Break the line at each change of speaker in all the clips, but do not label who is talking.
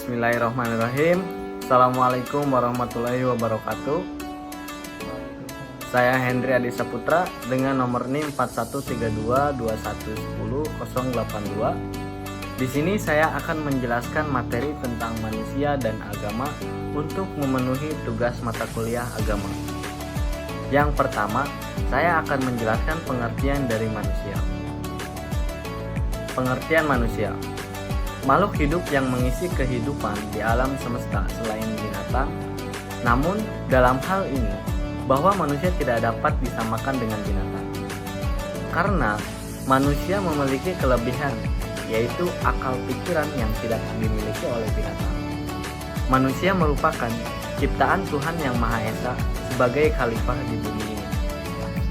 Bismillahirrahmanirrahim. Assalamualaikum warahmatullahi wabarakatuh. Saya Hendri Adi Saputra dengan nomor NIM 4132211082. Di sini saya akan menjelaskan materi tentang manusia dan agama untuk memenuhi tugas mata kuliah agama. Yang pertama, saya akan menjelaskan pengertian dari manusia. Pengertian manusia: makhluk hidup yang mengisi kehidupan di alam semesta selain binatang. Namun dalam hal ini, bahwa manusia tidak dapat disamakan dengan binatang. Karena manusia memiliki kelebihan, yaitu akal pikiran yang tidak dimiliki oleh binatang. Manusia merupakan ciptaan Tuhan yang Maha Esa sebagai khalifah di bumi ini,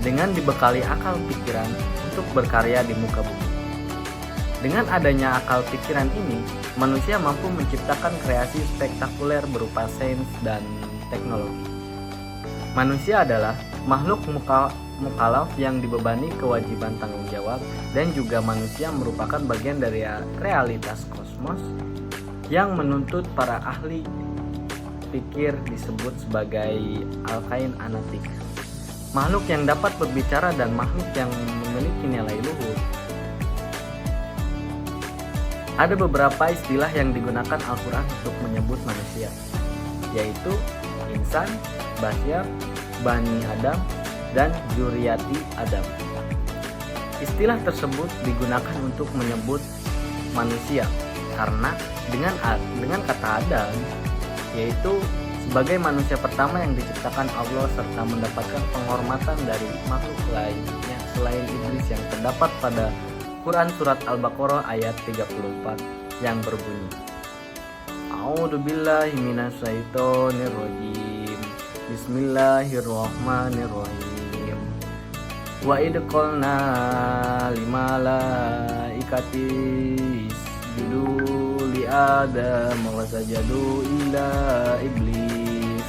dengan dibekali akal pikiran untuk berkarya di muka bumi. Dengan adanya akal pikiran ini, manusia mampu menciptakan kreasi spektakuler berupa sains dan teknologi. Manusia adalah makhluk mukallaf yang dibebani kewajiban tanggung jawab, dan juga manusia merupakan bagian dari realitas kosmos yang menuntut para ahli pikir disebut sebagai al-kain anatik. Makhluk yang dapat berbicara dan makhluk yang memiliki nilai luhur. Ada beberapa istilah yang digunakan Al-Quran untuk menyebut manusia, yaitu insan, basyar, bani Adam, dan zuriati Adam. Istilah tersebut digunakan untuk menyebut manusia karena dengan kata Adam, yaitu sebagai manusia pertama yang diciptakan Allah serta mendapatkan penghormatan dari makhluk lainnya selain iblis, yang terdapat pada Quran Surat Al-Baqarah ayat 34 yang berbunyi, A'udzubillahi minasyaitonirrajim. Bismillahirrahmanirrahim. Wa idh qulna lil malaikati isjudu li Adam wasajadu illa iblis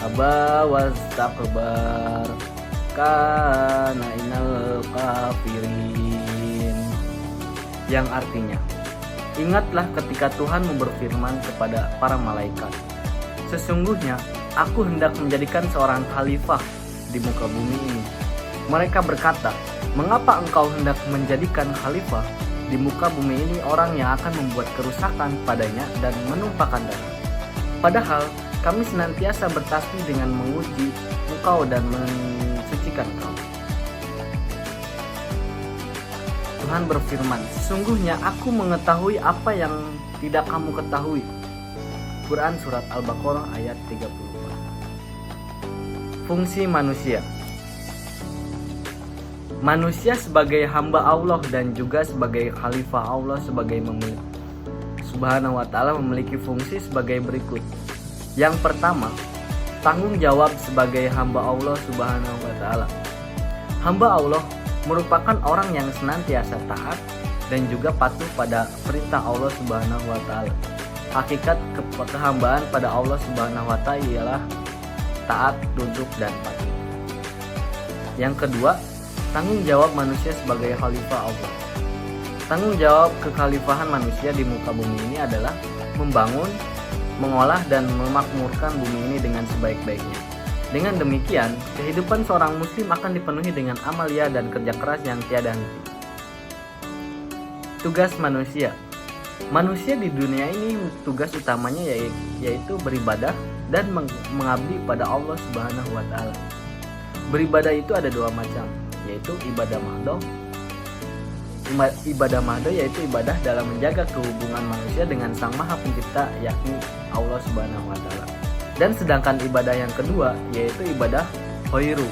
aba wastakbar kana inal kafirin. Yang artinya, ingatlah ketika Tuhan berfirman kepada para malaikat, sesungguhnya aku hendak menjadikan seorang khalifah di muka bumi ini. Mereka berkata, mengapa engkau hendak menjadikan khalifah di muka bumi ini orang yang akan membuat kerusakan padanya dan menumpahkan darah? Padahal kami senantiasa bertasbih dengan menguji engkau dan mensucikan engkau. Tuhan berfirman, sesungguhnya aku mengetahui apa yang tidak kamu ketahui. Quran Surat Al-Baqarah ayat 34. Fungsi manusia. Manusia sebagai hamba Allah dan juga sebagai khalifah Allah sebagai Subhanahu wa ta'ala memiliki fungsi sebagai berikut. Yang pertama, tanggung jawab sebagai hamba Allah Subhanahu wa ta'ala. Hamba Allah merupakan orang yang senantiasa taat dan juga patuh pada perintah Allah Subhanahu wa ta'ala. Hakikat kehambaan pada Allah Subhanahu wa ta'ala ialah taat, tunduk, dan patuh. Yang kedua, tanggung jawab manusia sebagai khalifah Allah. Tanggung jawab kekhalifahan manusia di muka bumi ini adalah membangun, mengolah, dan memakmurkan bumi ini dengan sebaik-baiknya. Dengan demikian, kehidupan seorang muslim akan dipenuhi dengan amalia dan kerja keras yang tiada henti. Tugas manusia. Manusia di dunia ini tugas utamanya yaitu beribadah dan mengabdi pada Allah Subhanahu wa ta'ala. Beribadah itu ada dua macam, yaitu ibadah mahdoh. Ibadah mahdoh yaitu ibadah dalam menjaga kehubungan manusia dengan Sang Maha Pencipta, yakni Allah Subhanahu wa ta'ala. Dan sedangkan ibadah yang kedua yaitu ibadah ghairu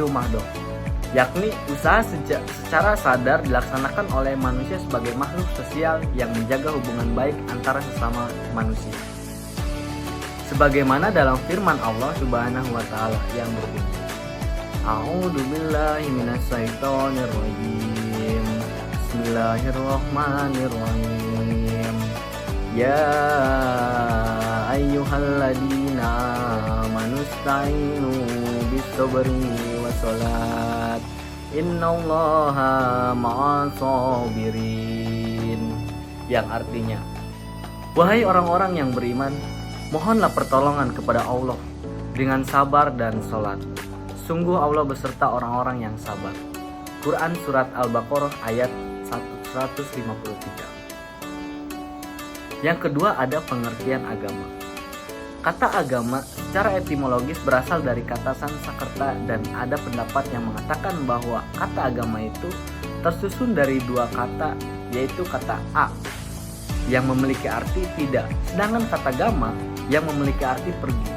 mahdoh, yakni usaha secara sadar dilaksanakan oleh manusia sebagai makhluk sosial yang menjaga hubungan baik antara sesama manusia. Sebagaimana dalam firman Allah Subhanahu wa ta'ala yang berbunyi, A'udzubillahi minasyaitonirrajim. Bismillahirrahmanirrahim. Ya ayyuhalladzina amanu ista'inu bis-sabri was-salat innallaha ma'as sabirin. Yang artinya, Wahai orang-orang yang beriman, mohonlah pertolongan kepada Allah dengan sabar dan sholat. Sungguh Allah beserta orang-orang yang sabar. Quran Surat Al-Baqarah ayat 153. Yang kedua ada pengertian agama. Kata agama secara etimologis berasal dari kata Sanskerta dan ada pendapat yang mengatakan bahwa kata agama itu tersusun dari dua kata, yaitu kata a yang memiliki arti tidak, sedangkan kata gama yang memiliki arti pergi.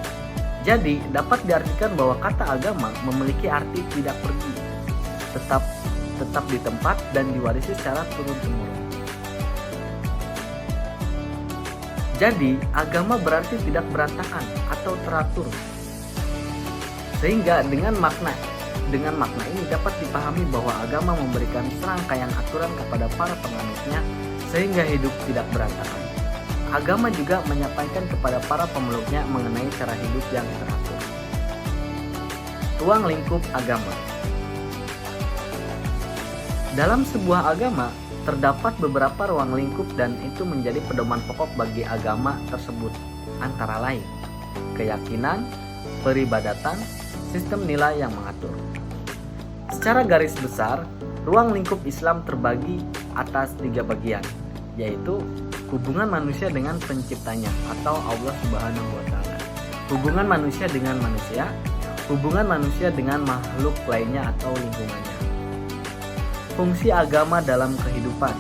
Jadi dapat diartikan bahwa kata agama memiliki arti tidak pergi, tetap di tempat dan diwarisi secara turun-temurun. Jadi, agama berarti tidak berantakan atau teratur. Sehingga dengan makna ini dapat dipahami bahwa agama memberikan serangkaian aturan kepada para penganutnya sehingga hidup tidak berantakan. Agama juga menyampaikan kepada para pemeluknya mengenai cara hidup yang teratur. Ruang lingkup agama. Dalam sebuah agama terdapat beberapa ruang lingkup dan itu menjadi pedoman pokok bagi agama tersebut, antara lain keyakinan, peribadatan, sistem nilai yang mengatur. Secara garis besar, ruang lingkup Islam terbagi atas 3 bagian, yaitu hubungan manusia dengan penciptanya atau Allah Subhanahu wa Ta'ala, hubungan manusia dengan manusia, hubungan manusia dengan makhluk lainnya atau lingkungannya. Fungsi agama dalam kehidupan.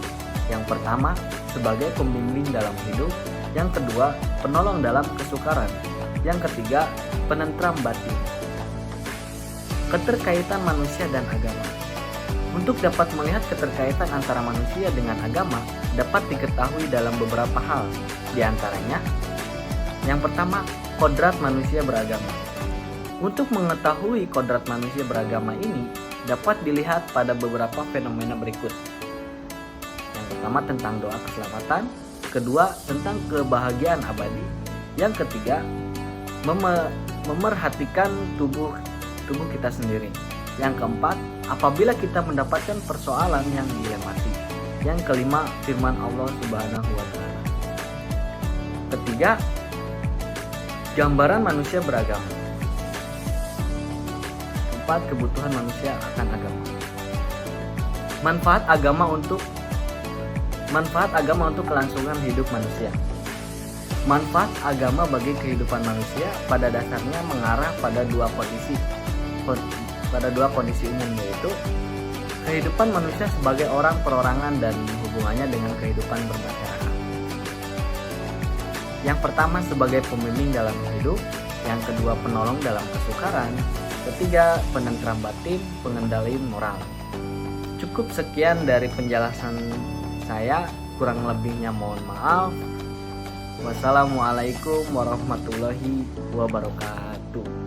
Yang pertama, sebagai pembimbing dalam hidup. Yang kedua, penolong dalam kesukaran. Yang ketiga, penentram batin. Keterkaitan manusia dan agama. Untuk dapat melihat keterkaitan antara manusia dengan agama, dapat diketahui dalam beberapa hal. Di antaranya, yang pertama, kodrat manusia beragama. Untuk mengetahui kodrat manusia beragama ini, dapat dilihat pada beberapa fenomena berikut. Yang pertama tentang doa keselamatan, kedua tentang kebahagiaan abadi, yang ketiga memerhatikan tubuh kita sendiri, yang keempat apabila kita mendapatkan persoalan yang dilewati, yang kelima firman Allah Subhanahu wa Ta'ala, ketiga gambaran manusia beragama, kebutuhan manusia akan agama. Manfaat agama untuk kelangsungan hidup manusia. Manfaat agama bagi kehidupan manusia pada dasarnya mengarah pada dua kondisi umum, yaitu kehidupan manusia sebagai orang perorangan dan hubungannya dengan kehidupan bermasyarakat. Yang pertama sebagai pembimbing dalam hidup, yang kedua penolong dalam kesukaran, ketiga, penentram batin, pengendali moral. Cukup sekian dari penjelasan saya, kurang lebihnya mohon maaf. Wassalamualaikum warahmatullahi wabarakatuh.